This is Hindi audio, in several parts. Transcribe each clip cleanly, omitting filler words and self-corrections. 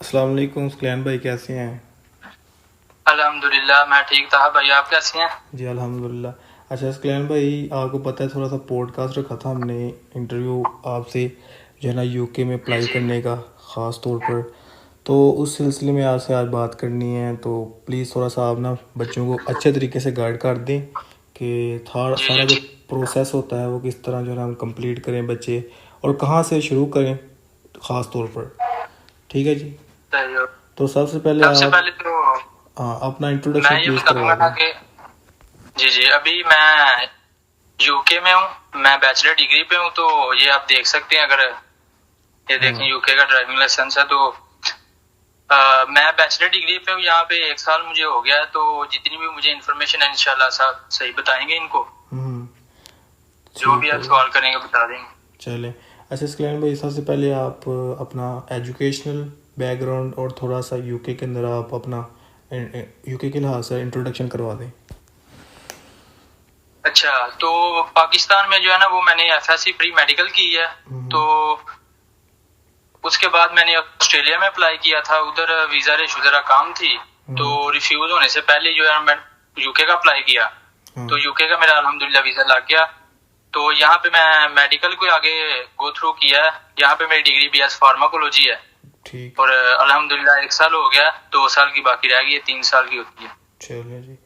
अस्सलाम वालेकुम सुकैन भाई, कैसे हैं? अल्हम्दुलिल्लाह मैं ठीक था भाई। आप कैसे हैं? जी अल्हम्दुलिल्लाह। अच्छा सुकैन भाई, आपको पता है थोड़ा सा पॉडकास्ट रखा था हमने, इंटरव्यू आपसे जो है ना यूके में जी अप्लाई जी। करने का, ख़ास तौर पर। तो उस सिलसिले में आपसे आज बात करनी है, तो प्लीज़ थोड़ा सा आप ना बच्चों को अच्छे तरीके से गाइड कर दें कि था जी जी सारा जो ठीक। प्रोसेस होता है वो किस तरह जो है ना हम कंप्लीट करें बच्चे, और कहाँ से शुरू करें ख़ास तौर पर। ठीक है जी। सही हो। तो सबसे पहले सबसे आप पहले तो अपना मैं इंट्रोडक्शन ये प्लीज़ करवा बताऊंगा ना दें। कि जी जी, अभी मैं यूके में हूँ। मैं बैचलर डिग्री पे हूँ। तो ये आप देख सकते हैं, अगर ये देखें हाँ। यूके का ड्राइविंग लाइसेंस है। तो मैं बैचलर डिग्री पे हूँ, यहाँ पे 1 साल मुझे हो गया है। तो जितनी भी मुझे इन्फॉर्मेशन है इंशाल्लाह सब सही बताएंगे इनको। हम्म। जो ठीक भी हो आप गया। सवाल करेंगे बता देंगे। चलें। अच्छा स्कैन भाई, सबसे पहले आप अपना एजुकेशनल बैकग्राउंड और थोड़ा सा यूके के अंदर आप अपना यूके के लिहाज से इंट्रोडक्शन करवा दें। अच्छा, तो पाकिस्तान में जो है ना वो मैंने एफएससी प्री मेडिकल की है। तो उसके बाद मैंने ऑस्ट्रेलिया में अप्लाई किया था। उधर वीजा रेशू जरा काम थी, तो रिफ्यूज होने से पहले जो है मैं यूके का अप्लाई किया। हाँ। तो यूके का मेरा अल्हम्दुलिल्लाह वीजा लग गया। तो यहाँ पे मैं मेडिकल को आगे गो थ्रू किया है। यहाँ पे मेरी डिग्री बीएस फार्माकोलॉजी है। ठीक और है। अल्हम्दुलिल्लाह 1 साल हो गया, 2 साल की बाकी रह गई है, 3 साल की होती है। चलिए जी।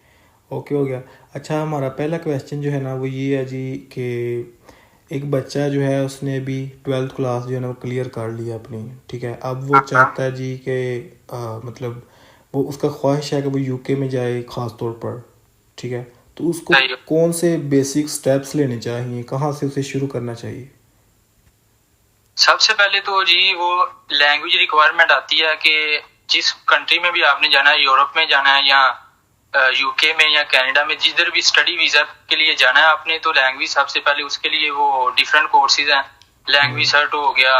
ओके हो गया। अच्छा, हमारा पहला क्वेश्चन जो है ना वो ये है जी कि एक बच्चा जो है उसने अभी 12th क्लास जो है ना वो क्लियर कर लिया अपनी। ठीक है, अब वो हाँ चाहता है जी कि मतलब वो उसका ख्वाहिश है कि वो यूके में जाए ख़ास तौर पर। ठीक है, तो उसको सही है। कौन से बेसिक स्टेप्स लेने चाहिए, कहाँ से उसे शुरू करना चाहिए? सबसे पहले तो जी वो लैंग्वेज रिक्वायरमेंट आती है कि जिस कंट्री में भी आपने जाना है, यूरोप में जाना है या यूके में या कनाडा में, जिधर भी स्टडी वीजा के लिए जाना है आपने, तो लैंग्वेज सबसे पहले उसके लिए वो डिफरेंट कोर्सेज हैं। लैंग्वेज सर्ट हो गया,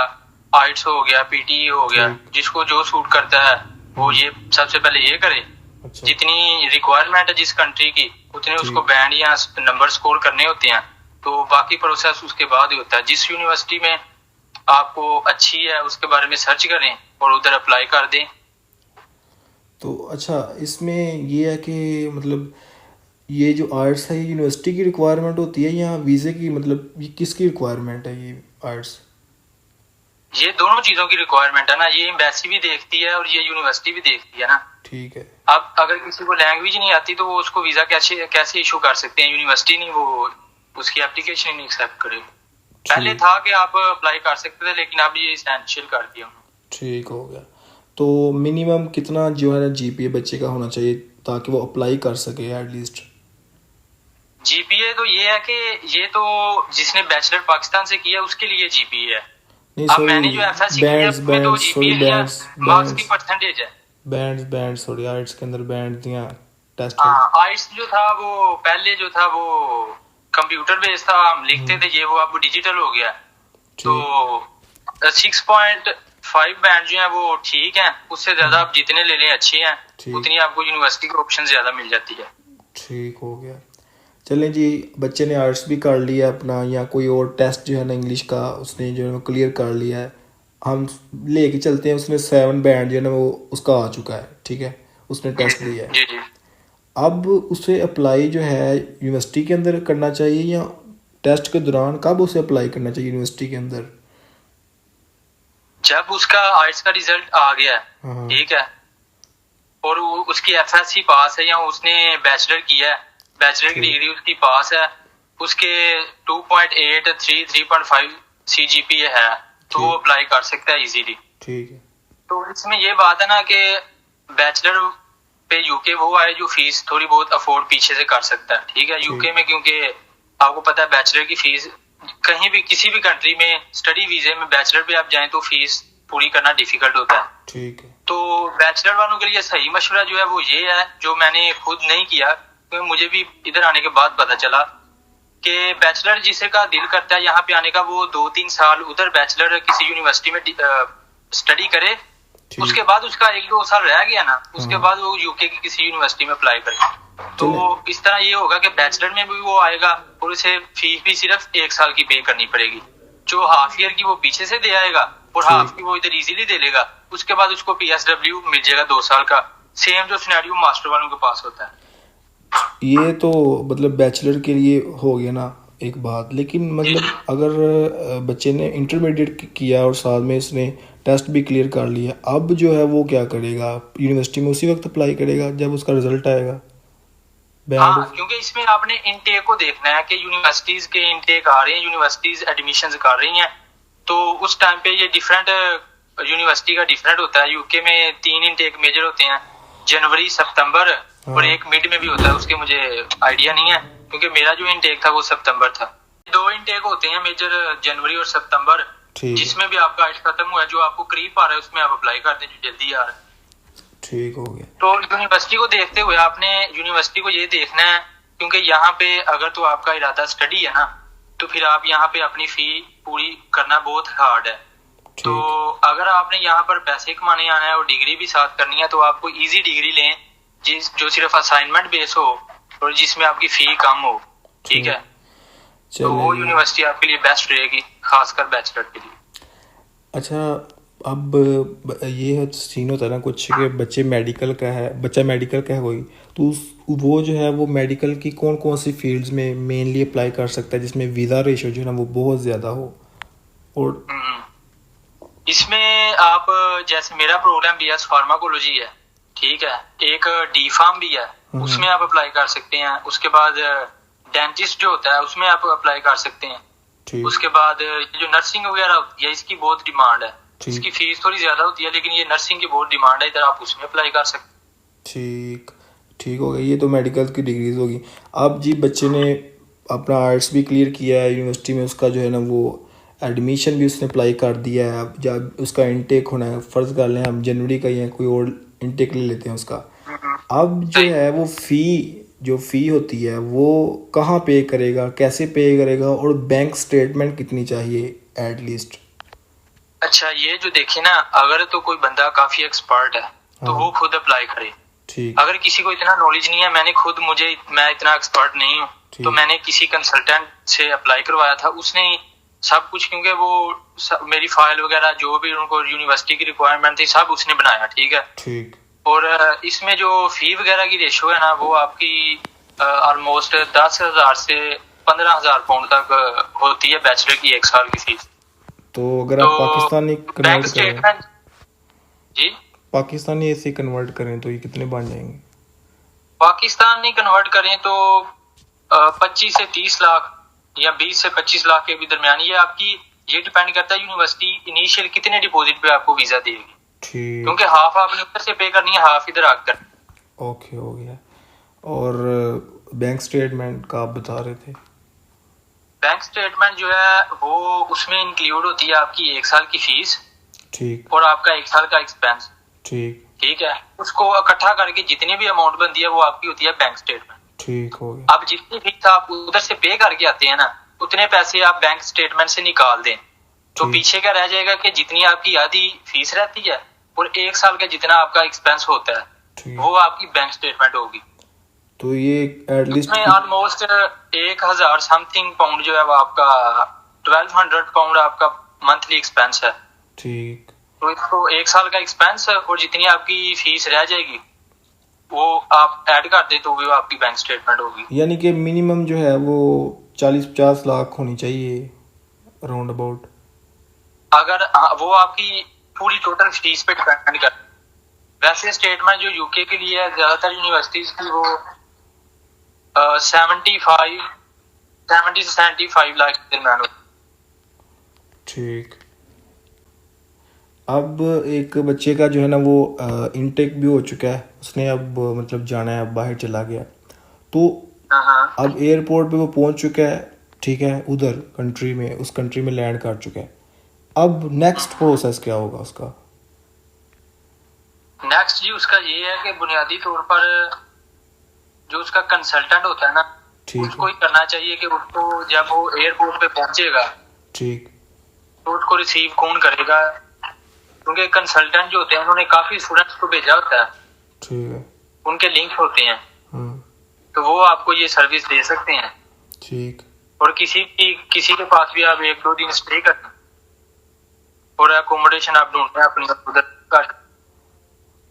आइट्स हो गया, पीटी हो गया, ठीक। जिसको जो सूट करता है वो ये सबसे पहले ये करे। अच्छा। जितनी रिक्वायरमेंट है जिस कंट्री की, उतने उसको ठीक। बैंड या नंबर स्कोर करने होते हैं। तो बाकी प्रोसेस उसके बाद ही होता है। जिस यूनिवर्सिटी में आपको अच्छी है उसके बारे में सर्च करें और उधर अप्लाई कर दें। तो अच्छा, इसमें ये है कि मतलब ये जो आर्ट्स है ये यूनिवर्सिटी की रिक्वायरमेंट होती है या वीज़े की, मतलब ये किसकी रिक्वायरमेंट है ये आर्ट्स? ये दोनों चीजों की रिक्वायरमेंट है ना। ये एम्बेसी भी देखती है और ये यूनिवर्सिटी भी देखती है ना। ठीक है। अब अगर किसी को लैंग्वेज नहीं आती तो वो उसको वीजा कैसे कैसे इशू कर सकते हैं? यूनिवर्सिटी नहीं, वो उसकी एप्लीकेशन ही नहीं एक्सेप्ट करेगी। पहले ठीक। था कि आप अप्लाई कर सकते थे, लेकिन अब ये एसेंशियल कर दिया उन्होंने। ठीक हो गया। तो मिनिमम कितना जो है ना जीपीए बच्चे का होना चाहिए ताकि वो अप्लाई कर सके एटलीस्ट? जीपीए तो ये है कि ये तो जिसने बैचलर पाकिस्तान से किया उसके लिए जीपीए है। नहीं अब सॉरी, मैंने जो एफएससी की है बैंड्स उसमें तो बैंड्स सॉरी, जीपीए या बैंड्स मार्क्स की बैंड्स परसेंटेज है। बैंड्स बैंड्स सॉरी, आर्ट्स के अंदर बैंड दिया टेस्ट है। हाँ, आइट्स जो था वो पहले जो था वो कंप्यूटर बेस्ड था, हम लिखते थे। ये वो अब डिजिटल हो गया। ठीक। तो 6.5 बैंड जो है वो ठीक है। उससे ज्यादा आप जितने ले लें अच्छे हैं, ठीक। उतनी आपको यूनिवर्सिटी की ऑप्शन ज्यादा मिल जाती है। ठीक हो गया। चलें जी, बच्चे ने आर्ट्स भी कर लिया अपना, या कोई और टेस्ट जो है ना इंग्लिश का उसने जो है वो क्लियर कर लिया है, हम लेके चलते हैं उसने 7 बैंड जो है ना वो उसका आ चुका है। ठीक है, उसने जी टेस्ट दिया है। जी जी। अब उसे अप्लाई जो है यूनिवर्सिटी के अंदर करना चाहिए या टेस्ट के दौरान, कब उसे अप्लाई करना चाहिए यूनिवर्सिटी के अंदर? जब उसका आइट्स का रिजल्ट आ गया, हाँ। ठीक है, और उसकी एफएससी पास है या उसने बैचलर किया है, बैचलर की ठीक। डिग्री उसकी पास है, उसके 2.8 3.5 सीजीपीए है, तो वो ठीक। अप्लाई कर सकता है इजीली। ठीक है। तो इसमें ये बात है ना कि बैचलर पे यूके वो आए जो फीस थोड़ी बहुत अफोर्ड पीछे से कर सकता है। ठीक है, यूके ठीक। में क्योंकि आपको पता है बैचलर की फीस कहीं भी किसी भी कंट्री में स्टडी वीजे में बैचलर पे आप जाएं तो फीस पूरी करना डिफिकल्ट होता है। ठीक है। तो बैचलर वालों के लिए सही मशवरा जो है वो ये है, जो मैंने खुद नहीं किया क्योंकि मुझे भी इधर आने के बाद पता चला कि बैचलर जिसे का दिल करता है यहाँ पे आने का, वो 2-3 साल उधर बैचलर किसी यूनिवर्सिटी में स्टडी करे। उसके ठीक। बाद उसका 1-2 साल रह गया ना, उसके हाँ। बाद वो यूके की किसी यूनिवर्सिटी में अप्लाई करे। तो चले। इस तरह ये होगा कि बैचलर में भी वो आएगा और उसे फीस भी सिर्फ 1 साल की पे करनी पड़ेगी। जो हाफ ईयर की वो पीछे से दे आएगा और ठीक। हाफ की वो इधर इजीली दे लेगा, उसके बाद उसको PSW मिल जाएगा 2 साल का, सेम जो सिनेरियो मास्टर वालों के पास होता है। ये तो मतलब बैचलर के लिए हो गया ना एक बात, लेकिन मतलब अगर बच्चे ने इंटरमीडिएट किया और साथ में इसने टेस्ट भी क्लियर कर लिया, अब जो है वो क्या करेगा? यूनिवर्सिटी में उसी वक्त अप्लाई करेगा जब उसका रिजल्ट आएगा? हाँ, क्योंकि इसमें आपने इनटेक को देखना है कि यूनिवर्सिटीज के इनटेक आ रहे हैं, यूनिवर्सिटीज एडमिशंस कर रही हैं, तो उस टाइम पे ये डिफरेंट यूनिवर्सिटी का डिफरेंट होता है। यूके में 3 इनटेक मेजर होते हैं, जनवरी, सितंबर और एक मिड में भी होता है, उसके मुझे आइडिया नहीं है क्योंकि मेरा जो इनटेक था वो सितंबर था। 2 इनटेक होते हैं मेजर, जनवरी और सितंबर, जिसमें भी आपका आज खत्म हुआ है, जो आपको करीब आ रहा है उसमें आप अप्लाई कर दें, जो जल्दी आ रहा है। ठीक हो गया। तो यूनिवर्सिटी को देखते हुए आपने यूनिवर्सिटी को ये देखना है, क्योंकि यहाँ पे अगर तो आपका इरादा स्टडी है ना, तो फिर आप यहाँ पे अपनी फी पूरी करना बहुत हार्ड है। तो अगर आपने यहाँ पर पैसे कमाने आना है और डिग्री भी साथ करनी है, तो आपको इजी डिग्री लें जो सिर्फ असाइनमेंट बेस हो और जिसमें आपकी फी कम हो, ठीक है? तो वो यूनिवर्सिटी आपके लिए बेस्ट रहेगी, खासकर बैचलर के लिए। अच्छा, अब ये सीन होता है ना कुछ कि बच्चा मेडिकल का है कोई, तो वो जो है वो मेडिकल की कौन कौन सी फील्ड्स में मेनली अप्लाई कर सकता है जिसमें वीज़ा रेशो जो है ना वो बहुत ज़्यादा हो? और इसमें आप, जैसे मेरा प्रोग्राम BS फार्माकोलॉजी है, ठीक है, एक D फार्म भी है, उसमें आप अप्लाई कर सकते हैं। उसके बाद डेंटिस्ट जो होता है उसमें आप अप्लाई कर सकते हैं। उसके बाद जो नर्सिंग वगैरह होती है इसकी बहुत डिमांड है, इसकी फीस थोड़ी ज्यादा होती है, लेकिन ये नर्सिंग की बहुत डिमांड है, इधर आप उसमें अप्लाई कर सकते हैं। ठीक हो गया, ये तो मेडिकल की डिग्रीज होगी। अब जी बच्चे ने अपना आर्ट्स भी क्लियर किया है, यूनिवर्सिटी में उसका जो है ना वो एडमिशन भी उसने अप्लाई कर दिया है। अब जब उसका इनटेक होना है, फ़र्ज़ कर लें हम जनवरी का या कोई और इनटेक ले लेते हैं उसका, अब जो है वो फ़ी होती है वो कहाँ पे करेगा, कैसे पे करेगा, और बैंक स्टेटमेंट कितनी चाहिए एटलीस्ट? अच्छा, ये जो देखिए ना, अगर तो कोई बंदा काफी एक्सपर्ट है तो वो खुद अप्लाई करे। ठीक। अगर किसी को इतना नॉलेज नहीं है, मैं इतना एक्सपर्ट नहीं हूँ, तो मैंने किसी कंसल्टेंट से अप्लाई करवाया था, उसने सब कुछ, क्योंकि वो मेरी फाइल वगैरह जो भी उनको यूनिवर्सिटी की रिक्वायरमेंट थी सब उसने बनाया, ठीक है। ठीक। और इसमें जो फी वगैरह की रेशो है ना, वो आपकी ऑलमोस्ट 10,000 से 15,000 पाउंड तक होती है बैचलर की 1 साल की फीस। तो अगर आप पाकिस्तानी कन्वर्ट करें, जी पाकिस्तानी ऐसे कन्वर्ट करें तो ये कितने बन जाएंगे? पाकिस्तानी कन्वर्ट करें तो 25 से 30 लाख या 20 से 25 लाख के भी दरमियान। ये डिपेंड करता है यूनिवर्सिटी इनिशियल कितने डिपॉजिट पे आपको वीजा देगी, क्योंकि हाफ आपने उधर से पे करनी है, हाफ इधर आकर। ओके, हो गया। और बैंक स्टेटमेंट का आप बता रहे थे? बैंक स्टेटमेंट जो है वो उसमें इंक्लूड होती है आपकी 1 साल की फीस, ठीक, और आपका 1 साल का एक्सपेंस, ठीक है। उसको इकट्ठा करके जितनी भी अमाउंट बनती है वो आपकी होती है बैंक स्टेटमेंट। ठीक हो गया। अब जितनी फीस आप उधर से पे करके आते हैं ना, उतने पैसे आप बैंक स्टेटमेंट से निकाल दें, तो पीछे क्या रह जाएगा कि जितनी आपकी आधी फीस रहती है और 1 साल का जितना आपका एक्सपेंस होता है वो आपकी बैंक स्टेटमेंट होगी। तो ये एटलीस्ट ऑलमोस्ट 1,000 समथिंग पाउंड जो है वो आपका 1,200 पाउंड आपका मंथली एक्सपेंस है। ठीक। तो इसको 1 साल का एक्सपेंस और जितनी आपकी फीस रह जाएगी वो आप ऐड कर दे तो वो आपकी बैंक स्टेटमेंट होगी। यानी कि मिनिमम जो है वो 40-50 लाख होनी चाहिए राउंड अबाउट। अगर वो आपकी पूरी टोटल फीस पे डिपेंड कर। वैसे स्टेटमेंट जो यूके के लिए है ज्यादातर यूनिवर्सिटीज की वो 70 से 75 लाख के दरमियान होती। ठीक। अब एक बच्चे का जो है ना वो इनटेक भी हो चुका है, उसने अब मतलब जाना है, अब बाहर चला गया, तो अब एयरपोर्ट पे वो पहुंच चुका है, ठीक है, उधर कंट्री में, उस कंट्री में लैंड कर चुका है। अब नेक्स्ट प्रोसेस क्या होगा उसका? नेक्स्ट जी उसका ये है कि बुनियादी तौर पर जो उसका कंसल्टेंट होता है ना, उसको ही करना चाहिए कि उसको जब वो एयरपोर्ट पे पहुंचेगा, ठीक, तो उसको रिसीव कौन करेगा, क्योंकि कंसल्टेंट जो होते हैं उन्होंने काफी स्टूडेंट्स को भेजा होता है, ठीक है, उनके लिंक होते हैं, तो वो आपको ये सर्विस दे सकते हैं। ठीक। और किसी के पास भी आप 1-2 दिन स्टे कर और एकोमोडेशन आप ढूंढते हैं अपनी उधर का जो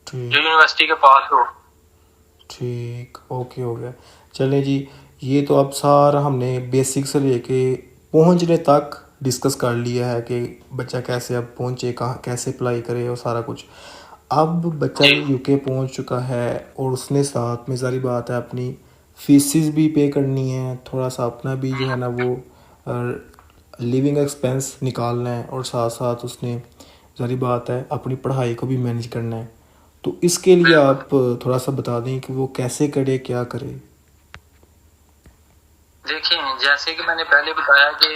ठीक यूनिवर्सिटी के पास हो। ठीक, ओके हो गया। चलें जी, ये तो अब सारा हमने बेसिक से लेके पहुंचने तक डिस्कस कर लिया है कि बच्चा कैसे अब पहुंचे, कहाँ कैसे अप्लाई करे और सारा कुछ। अब बच्चा जी यूके पहुंच चुका है और उसने साथ में सारी बात है अपनी फीसिस भी पे करनी है, थोड़ा सा अपना भी जो है ना वो लिविंग एक्सपेंस निकालना है, और साथ साथ उसने सारी बात है अपनी पढ़ाई को भी मैनेज करना है। तो इसके लिए बिल्कुल। आप थोड़ा सा बता दें कि वो कैसे करे, क्या करे। देखिए जैसे कि मैंने पहले बताया कि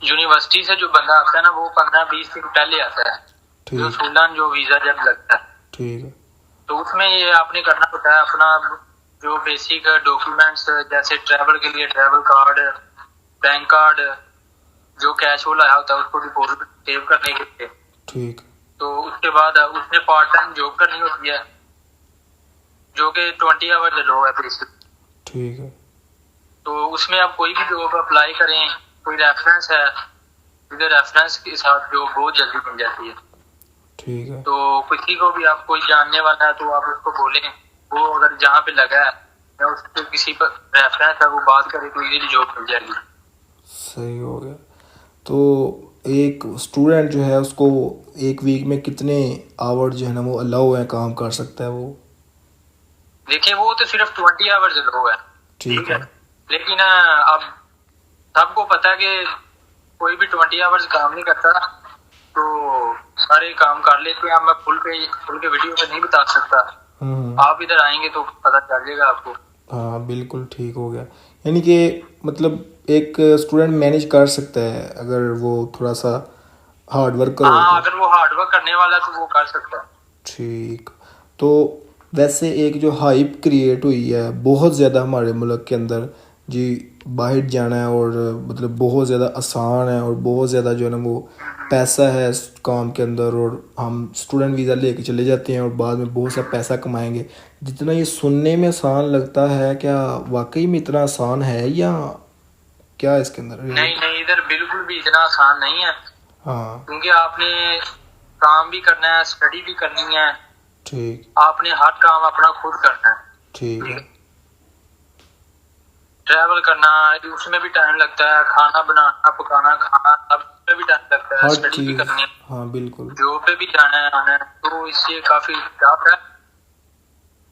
यूनिवर्सिटी से जो बंदा आता है ना वो 15-20 दिन पहले आता है, जो ठीक फुलान जो वीजा जब लगता है। ठीक है। तो उसमें ये आपने करना होता है अपना जो बेसिक डॉक्यूमेंट्स, जैसे ट्रैवल के लिए ट्रैवल कार्ड, बैंक कार्ड, जो कैश वो लाया होता है उसको डिपॉजिट सेव करने के लिए। ठीक तो उसके बाद उसने पार्ट टाइम जॉब करनी होती है जो कि 20 आवर जॉब है बेसिक। ठीक है। तो उसमें आप कोई भी जॉब अप्लाई करें, कोई रेफरेंस है, इधर रेफरेंस के साथ जॉब बहुत जल्दी मिल जाती है। ठीक है। तो किसी को भी आप कोई जानने वाला है तो आप उसको बोलें, वो अगर जहाँ पे लगा है या उसके किसी पर रेफरेंस है वो बात करे तो इजीली जॉब मिल जाएगी। सही हो गया। तो एक स्टूडेंट जो है उसको एक वीक में कितने आवर जो है ना वो अलाउ है काम कर सकता है वो। देखिए वो तो सिर्फ 20 आवर जॉब है, ठीक ठीक है। है। लेकिन अब सबको पता है कि कोई भी 20 आवर्स काम नहीं करता, तो सारे काम कर लेते हैं। अब मैं फुल के वीडियो में नहीं बता सकता, हम्म। आप इधर आएंगे तो पता चल जाएगा आपको। हाँ बिल्कुल ठीक हो गया। यानी कि मतलब एक स्टूडेंट मैनेज कर सकता है अगर वो थोड़ा सा हार्ड वर्कर हो हाँ तो। अगर वो हार्डवर्क करने वाला है तो वो कर सकता है। ठीक। तो वैसे एक जो हाइप क्रिएट हुई है बहुत ज़्यादा हमारे मुल्क के अंदर जी, बाहर जाना है और मतलब बहुत ज़्यादा आसान है और बहुत ज़्यादा जो है ना वो पैसा है इस काम के अंदर, और हम स्टूडेंट वीज़ा लेके चले जाते हैं और बाद में बहुत सा पैसा कमाएंगे। जितना ये सुनने में आसान लगता है, क्या वाकई में इतना आसान है या क्या इसके अंदर नहीं रियलिटी। नहीं, इधर बिल्कुल भी इतना आसान नहीं है, हाँ। क्योंकि आपने काम भी करना है, स्टडी भी करनी है, ठीक आपने हर काम अपना खुद करना है। ठीक ठीक है। है। ट्रैवल करना उसमें भी टाइम लगता है, खाना बनाना पकाना खाना सब में भी टाइम लगता है, हर स्टडी भी चीज़। करनी है, हाँ बिल्कुल। जॉब पे भी जाना है आना है, तो इससे काफी टफ है।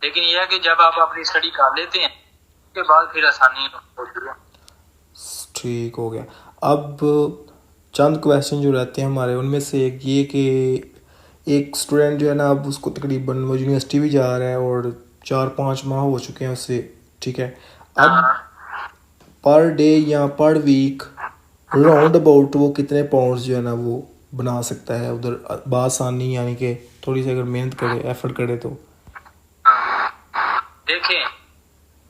लेकिन यह है कि जब आप अपनी स्टडी कर लेते हैं उसके बाद फिर आसानी होती है। ठीक हो गया। अब चंद क्वेश्चन जो रहते हैं हमारे उनमें से एक ये कि एक स्टूडेंट जो है ना अब उसको तकरीबन वो यूनिवर्सिटी भी जा रहा है और 4-5 माह हो चुके हैं उससे, ठीक है। अब हाँ पर डे या पर वीक राउंड अबाउट वो कितने पाउंड्स जो है ना वो बना सकता है उधर बासानी, यानी कि थोड़ी सी अगर मेहनत करे एफर्ट करे तो। देखिए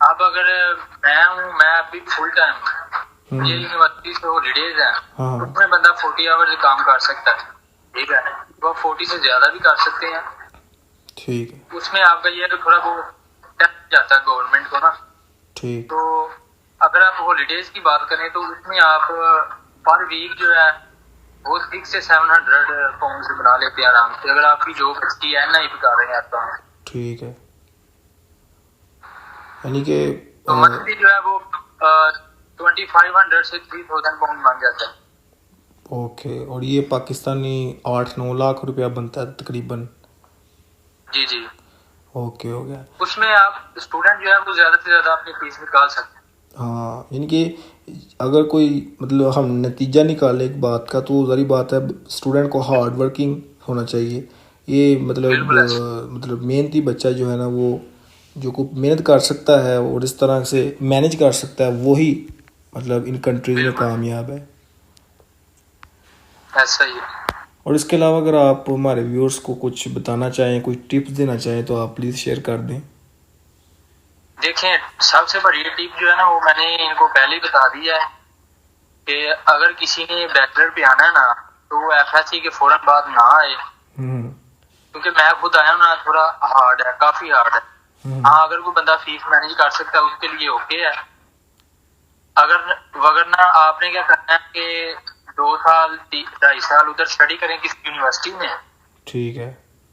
अब अगर मैं अभी फुल टाइम ये यूनिवर्सिटी से हॉलीडेज है, हाँ उसमें बंदा 40 आवर्स काम कर सकता है, ठीक है। वो 40 से ज्यादा भी कर सकते हैं। ठीक है। उसमें आपका ये है कि थोड़ा वो टैक्स जाता है गवर्नमेंट को ना। ठीक तो अगर आप हॉलीडेज की बात करें तो उसमें आप पर वीक जो है वो 600 से 700 पाउंड से बना लेते हैं आराम से, अगर आपकी जॉब अच्छी है ना, ही बता रहे हैं आपका। ठीक है। यानी कि तो मंथली जो है वो 2500 से 3000 पाउंड बन जाता है। ओके, और ये पाकिस्तानी 8-9 लाख रुपया बनता है तकरीबन। जी जी। ओके हो गया। उसमें आप स्टूडेंट जो है वो ज्यादा से ज्यादा अपनी फीस निकाल सकते हैं। हाँ यानी कि अगर कोई मतलब हम नतीजा निकालें एक बात का तो सारी बात है स्टूडेंट को हार्ड वर्किंग होना चाहिए। ये मतलब बिल्कुल ऐसा। मतलब मेहनती बच्चा जो है ना वो जो को मेहनत कर सकता है और इस तरह से मैनेज कर सकता है वही मतलब इन कंट्रीज में बिल्कुल कामयाब है। ऐसा ही है। और इसके अलावा अगर आप हमारे व्यूअर्स को कुछ बताना चाहें, कुछ टिप्स देना चाहें तो आप प्लीज़ शेयर कर दें। देखें सबसे बड़ी टिप जो है ना वो मैंने इनको पहले ही बता दिया है कि अगर किसी ने बैचलर पे आना है ना तो वो एफएससी के फौरन बाद ना आए, क्योंकि मैं खुद आया हूँ ना, थोड़ा हार्ड है, काफी हार्ड है। हाँ अगर कोई बंदा फीस मैनेज कर सकता है उसके लिए ओके है, अगर वगरना आपने क्या करना है कि 2 साल 2.5 साल उधर स्टडी करें किसी यूनिवर्सिटी में, ठीक है।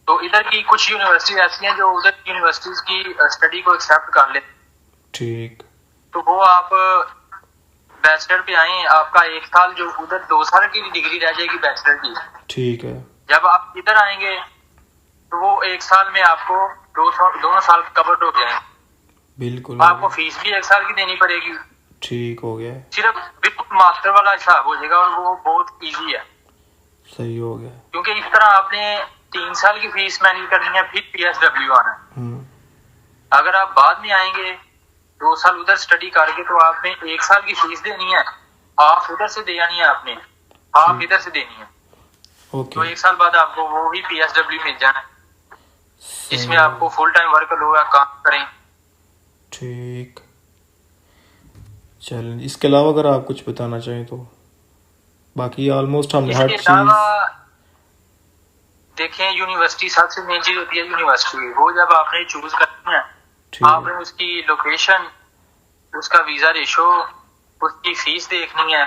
तो इधर की कुछ यूनिवर्सिटी ऐसी हैं जो उधर की यूनिवर्सिटीज की स्टडी को एक्सेप्ट कर ले, ठीक। तो वो आप बैचलर पे आए, आपका 1 साल जो उधर 2 साल की डिग्री रह जाएगी बैचलर की। ठीक है। जब आप इधर आएंगे तो वो 1 साल में आपको दोनों साल कवर हो जाए। बिल्कुल। आपको फीस भी 1 साल की देनी पड़ेगी। ठीक हो गया। सिर्फ बिल्कुल मास्टर वाला हिसाब हो जाएगा और वो बहुत इजी है। सही हो गया। क्योंकि इस तरह आपने 3 साल की फीस मैनेज करनी है, फिर PSW आना है। अगर आप बाद में आएंगे 2 साल उधर स्टडी करके, तो आपने 1 साल की फीस देनी है, हाफ उधर से देनी है, आपने हाफ इधर से देनी है। ओके। तो 1 साल बाद आपको वो भी PSW मिल जाना है, जिसमें आपको फुल टाइम वर्क लोग काम करें। ठीक। चलें, इसके अलावा अगर आप कुछ बताना चाहें तो। बाकी ऑलमोस्ट हमने हर इसके अलावा चीज देखें, यूनिवर्सिटी सबसे मेन चीज होती है यूनिवर्सिटी। वो जब आपने चूज करनी है, ठीक आपने उसकी लोकेशन, उसका वीजा रेशो, उसकी फीस देखनी है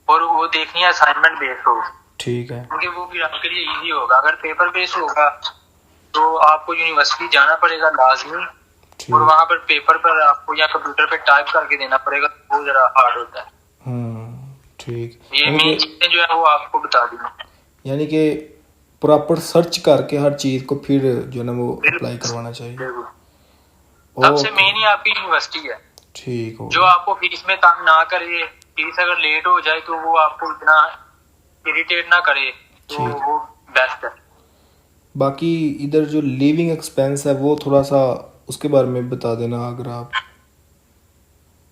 और वो देखनी है असाइनमेंट बेस्ड हो। ठीक है। क्योंकि वो फिर आपके लिए इजी होगा। अगर पेपर बेस्ड होगा तो आपको यूनिवर्सिटी जाना पड़ेगा लाजमी, ठीक। और वहां पर पेपर पर आपको या कंप्यूटर पे टाइप करके देना पड़ेगा, वो जरा हार्ड होता है। ठीक। ये मेन चीजें जो है वो आपको बता दी। यानी कि प्रॉपर सर्च करके हर चीज को फिर जो है ना वो अप्लाई करवाना चाहिए। सबसे मेन ही आपकी यूनिवर्सिटी है। ठीक हो। जो आपको फीस में तंग ना करे, फीस अगर लेट हो जाए तो वो आपको इतना इरिटेट ना करे, तो वो बेस्ट है। बाकी इधर जो लिविंग एक्सपेंस है वो थोड़ा सा उसके बारे में बता देना अगर आप।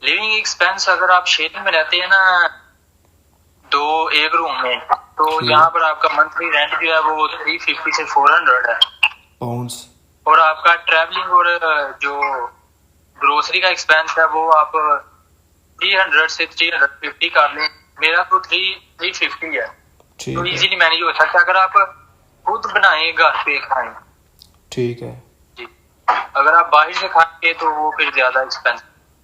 लिविंग एक्सपेंस अगर आप शेयरिंग में रहते हैं ना, एक रूम में, तो यहाँ पर आपका मंथली रेंट जो है वो 350 से 400 है पाउंड्स, और आपका ट्रैवलिंग और जो ग्रोसरी का एक्सपेंस है वो आप 300 से 350 कर लें। मेरा तो 350 है, तो इजीली मैनेज हो सकता है अगर आप खुद बनाएं घर पे खाएं। ठीक है जी। अगर आप बाहर से खाएंगे तो वो फिर ज्यादा एक्सपेंस।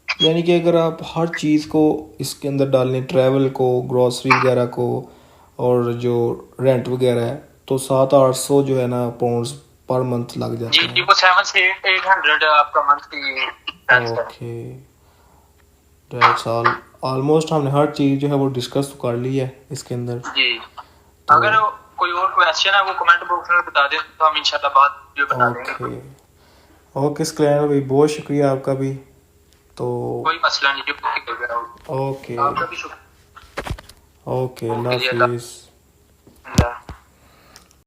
यानी कि अगर आप हर चीज़ को इसके अंदर डाल लें, ट्रैवल को, ग्रॉसरी वगैरह को और जो रेंट वगैरह है, तो 700-800 जो है ना पाउंड्स पर मंथ लग जाते हैं। जी, वो 700 से 800 आपका monthly. Okay, that's all. Almost हमने हर चीज़ जो है वो डिस्कस कर ली है इसके अंदर। जी। तो अगर कोई और क्वेश्चन है वो कमेंट बॉक्स में बता दें, तो हम इंशाल्लाह बाद वीडियो बना देंगे। ओके स्क्लैन भाई, बहुत शुक्रिया आपका भी। तो कोई मसला नहीं, ओके आपका भी शुक्रिया। ओके, अल्लाह हाफिज़।